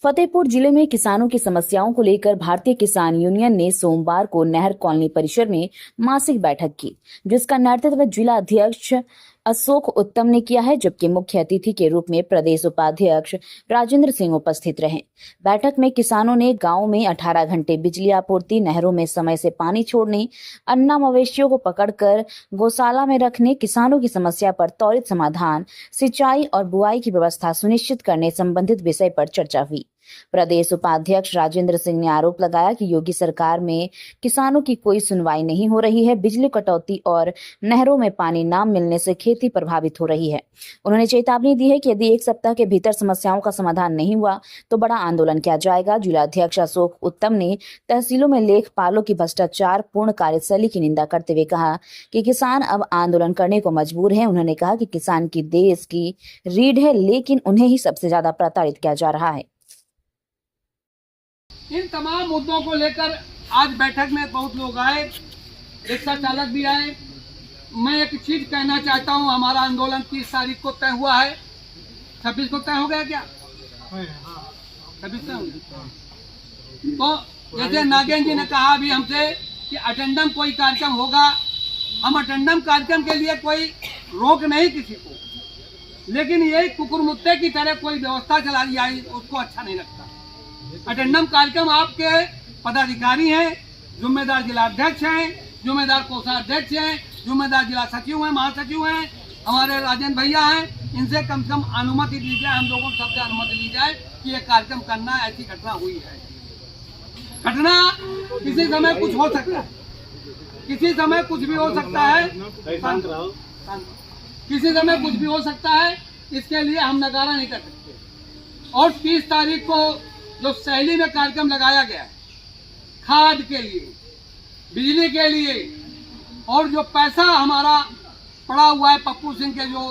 फतेहपुर जिले में किसानों की समस्याओं को लेकर भारतीय किसान यूनियन ने सोमवार को नहर कॉलोनी परिसर में मासिक बैठक की, जिसका नेतृत्व जिला अध्यक्ष अशोक उत्तम ने किया है, जबकि मुख्य अतिथि के रूप में प्रदेश उपाध्यक्ष राजेंद्र सिंह उपस्थित रहे। बैठक में किसानों ने गांव में 18 घंटे बिजली आपूर्ति, नहरों में समय से पानी छोड़ने, अन्ना मवेशियों को पकड़कर गौशाला में रखने, किसानों की समस्या पर त्वरित समाधान, सिंचाई और बुआई की व्यवस्था सुनिश्चित करने संबंधित विषय पर चर्चा हुई। प्रदेश उपाध्यक्ष राजेंद्र सिंह ने आरोप लगाया कि योगी सरकार में किसानों की कोई सुनवाई नहीं हो रही है। बिजली कटौती और नहरों में पानी न मिलने से खेती प्रभावित हो रही है। उन्होंने चेतावनी दी है कि यदि 1 सप्ताह के भीतर समस्याओं का समाधान नहीं हुआ तो बड़ा आंदोलन किया जाएगा। जिला अध्यक्ष अशोक उत्तम ने तहसीलों में लेखपालों की भ्रष्टाचार पूर्ण कार्यशैली की निंदा करते हुए कहा कि किसान अब आंदोलन करने को मजबूर है। उन्होंने कहा कि किसान की देश की रीढ़ है, लेकिन उन्हें ही सबसे ज्यादा प्रताड़ित किया जा रहा है। इन तमाम मुद्दों को लेकर आज बैठक में बहुत लोग आए, रिक्शा चालक भी आए। मैं एक चीज कहना चाहता हूं, हमारा आंदोलन 30 तारीख को तय हुआ है। 26 को तय हो गया क्या? 26 तय हो गया। तो जैसे नागेंद्र जी ने कहा अभी हमसे कि अटेंडम कोई कार्यक्रम होगा, हम अटेंडम कार्यक्रम के लिए कोई रोक नहीं किसी को, लेकिन यही कुकुरमुत्ते की तरह कोई व्यवस्था चला दी जाए उसको अच्छा नहीं लगता। अटेंडम कार्यक्रम आपके पदाधिकारी हैं, जिम्मेदार जिला अध्यक्ष हैं, जिम्मेदार कोषाध्यक्ष हैं, जिम्मेदार जिला सचिव हैं, महासचिव हैं, हमारे राजेंद्र भैया हैं। इनसे कम से कम अनुमति दी जाए, हम लोगों को सबसे अनुमति दी जाए कि ये कार्यक्रम करना, ऐसी घटना हुई है। घटना किसी समय कुछ हो सकता है, किसी समय कुछ भी हो सकता है, किसी समय कुछ भी हो सकता है। इसके लिए हम नकारा नहीं कर सकते। और 30 तारीख को जो शैली में कार्यक्रम लगाया गया है, खाद के लिए, बिजली के लिए, और जो पैसा हमारा पड़ा हुआ है, पप्पू सिंह के जो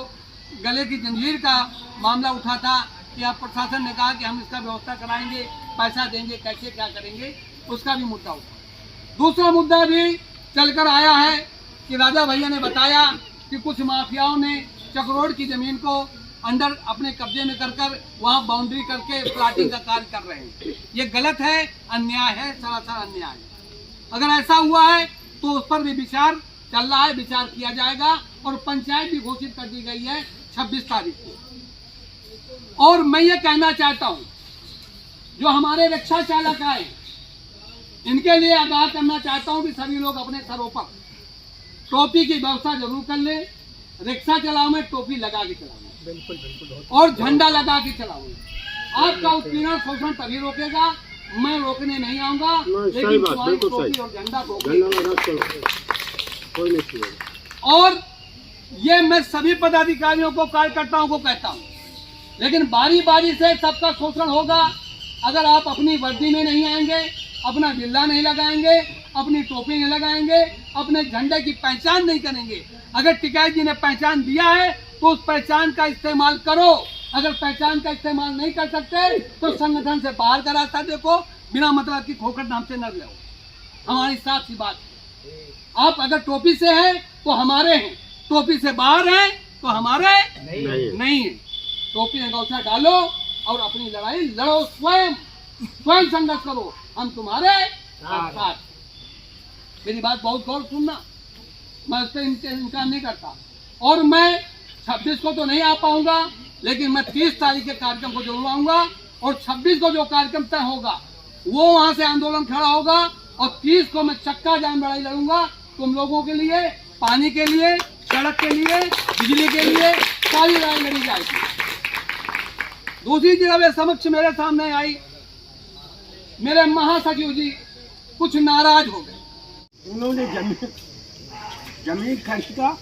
गले की जंजीर का मामला उठा था कि आप प्रशासन ने कहा कि हम इसका व्यवस्था कराएंगे, पैसा देंगे, कैसे क्या करेंगे, उसका भी मुद्दा उठा। दूसरा मुद्दा भी चलकर आया है कि राजा भैया ने बताया कि कुछ माफियाओं ने चक्रोड की जमीन को अंडर अपने कब्जे में कर वहाँ बाउंड्री करके प्लाटिंग का कार्य कर रहे हैं। ये गलत है, अन्याय है, सरासर अन्याय है। अगर ऐसा हुआ है तो उस पर भी विचार चल रहा है, विचार किया जाएगा और पंचायत भी घोषित कर दी गई है 26 तारीख को। और मैं ये कहना चाहता हूँ, जो हमारे रिक्शा चालक आए इनके लिए आगाह करना चाहता हूँ कि सभी लोग अपने सरों पर टोपी की व्यवस्था जरूर कर ले। रिक्शा चलाओ में टोपी लगा के चलाओ, बिल्कुल बिल्कुल, और झंडा लगा के चलाओ। आपका उत्पीड़न शोषण तभी रोकेगा, मैं रोकने नहीं आऊंगा, लेकिन तुम्हारी टोपी और झंडा रोकेगा। और ये मैं सभी पदाधिकारियों को, कार्यकर्ताओं को कहता हूँ, लेकिन बारी बारी से सबका शोषण होगा। अगर आप अपनी वर्दी में नहीं आएंगे, अपना बिल्ला नहीं लगाएंगे, अपनी टोपी नहीं लगाएंगे, अपने झंडे की पहचान नहीं करेंगे, अगर टिकैत जी ने पहचान दिया है तो उस पहचान का इस्तेमाल करो। अगर पहचान का इस्तेमाल नहीं कर सकते तो संगठन से बाहर का रास्ता देखो, बिना मतलब की खोखट नाम से न लो। हमारी साफ सी बात है। आप अगर टोपी से हैं तो हमारे हैं, टोपी से बाहर हैं तो हमारे नहीं है। टोपी में गौछा डालो और अपनी लड़ाई लड़ो, स्वयं संघर्ष करो, हम तुम्हारे साथ। मेरी बात बहुत गौर सुनना, मैं उस पर इनकार नहीं करता। और मैं 26 को तो नहीं आ पाऊंगा, लेकिन मैं 30 तारीख के कार्यक्रम को जरूर आऊंगा। और 26 को जो कार्यक्रम तय होगा वो वहां से आंदोलन खड़ा होगा। और 30 को मैं चक्का जाम लड़ाई लड़ूंगा, तुम लोगों के लिए, पानी के लिए, सड़क के लिए, बिजली के लिए, सारी लड़ाई लड़ी जाएगी। दूसरी चीज समक्ष मेरे सामने आई, मेरे महासचिव जी कुछ नाराज हो गए। उन्होंने जमीन खरीदा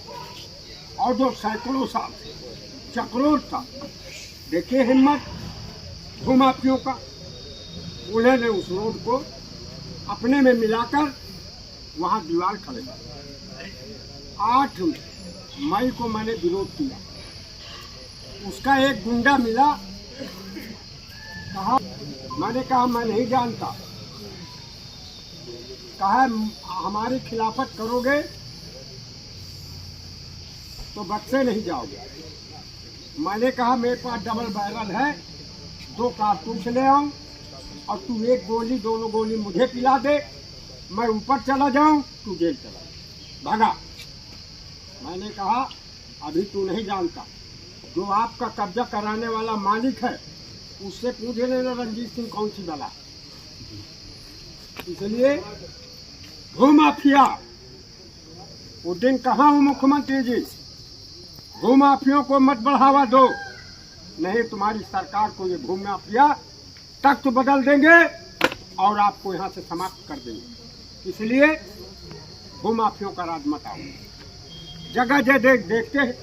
और जो सैकड़ों साल चक्रोड था, देखिए हिम्मत भूमाफियों का, उन्होंने उस रोड को अपने में मिलाकर वहां दीवार खड़े कर। 8 मई को मैंने विरोध किया, उसका एक गुंडा मिला, कहा, मैंने कहा मैं नहीं जानता, कहा हमारी खिलाफत करोगे तो बक्से नहीं जाओगे। मैंने कहा मेरे पास डबल बैरल है, 2 कारतूस ले आऊं और तू 1 गोली 2 गोली मुझे पिला दे, मैं ऊपर चला जाऊं, तू जेल चला जा। भागा। मैंने कहा अभी तू नहीं जानता, जो आपका कब्जा कराने वाला मालिक है उससे पूछ लेना रंजीत सिंह कौन सी बला। इसलिए भूमाफिया, वो दिन कहाँ हूँ मुख्यमंत्री जी, भूमाफियों को मत बढ़ावा दो, नहीं तुम्हारी सरकार को ये भूमाफिया तख्त बदल देंगे और आपको यहाँ से समाप्त कर देंगे। इसलिए भूमाफियों का राज मत आओ। जगह जगह देखते हैं